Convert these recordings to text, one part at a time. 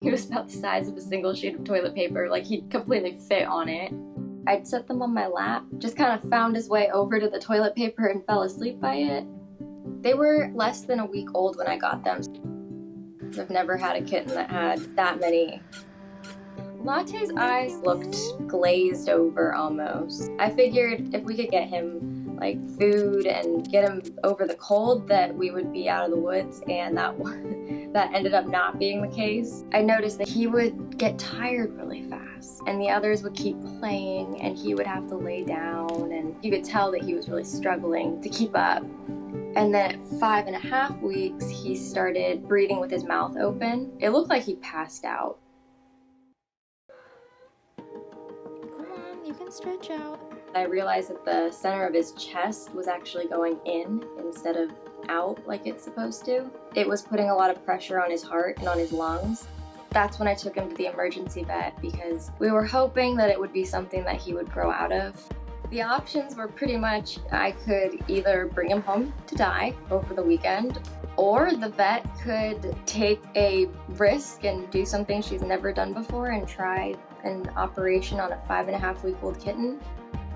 He was about the size of a single sheet of toilet paper, like he completely fit on it. I'd set them on my lap, just kind of found his way over to the toilet paper and fell asleep by it. They were less than a week old when I got them. I've never had a kitten that had that many. Latte's eyes looked glazed over almost. I figured if we could get him like food and get him over the cold that we would be out of the woods, and that ended up not being the case. I noticed that he would get tired really fast and the others would keep playing and he would have to lay down, and you could tell that he was really struggling to keep up. And then at 5.5 weeks, he started breathing with his mouth open. It looked like he passed out. Come on, you can stretch out. I realized that the center of his chest was actually going in instead of out like it's supposed to. It was putting a lot of pressure on his heart and on his lungs. That's when I took him to the emergency vet because we were hoping that it would be something that he would grow out of. The options were pretty much I could either bring him home to die over the weekend, or the vet could take a risk and do something she's never done before and try an operation on a 5.5-week-old kitten.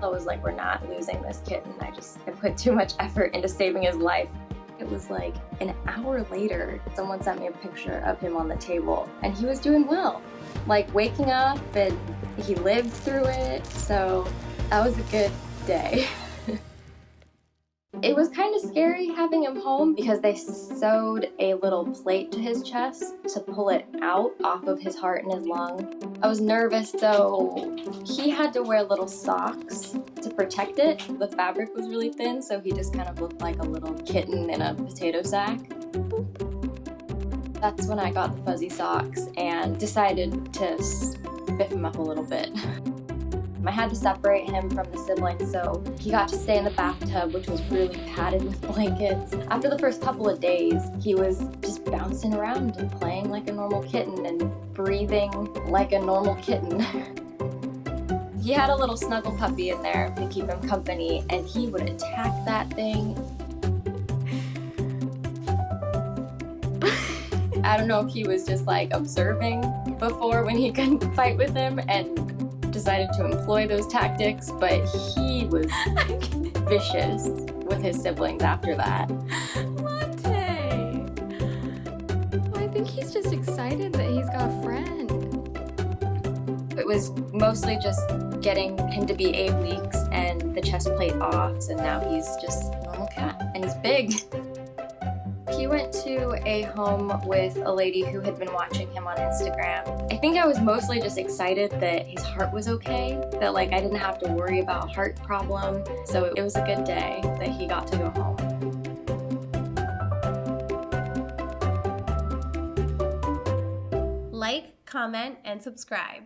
I was like, we're not losing this kitten. I put too much effort into saving his life. It was like an hour later, someone sent me a picture of him on the table and he was doing well. Like waking up, and he lived through it, so that was a good day. It was kind of scary having him home because they sewed a little plate to his chest to pull it out off of his heart and his lung. I was nervous, so he had to wear little socks to protect it. The fabric was really thin, so he just kind of looked like a little kitten in a potato sack. That's when I got the fuzzy socks and decided to spiff him up a little bit. I had to separate him from the siblings, so he got to stay in the bathtub, which was really padded with blankets. After the first couple of days, he was just bouncing around and playing like a normal kitten and breathing like a normal kitten. He had a little snuggle puppy in there to keep him company, and he would attack that thing. I don't know if he was just like observing before when he couldn't fight with him and decided to employ those tactics, but he was vicious with his siblings after that. Latte! Well, I think he's just excited that he's got a friend. It was mostly just getting him to be 8 weeks and the chest plate off, so now he's just a normal cat, and he's big. He went to a home with a lady who had been watching him on Instagram. I think I was mostly just excited that his heart was okay, that like I didn't have to worry about a heart problem. So it was a good day that he got to go home. Like, comment, and subscribe.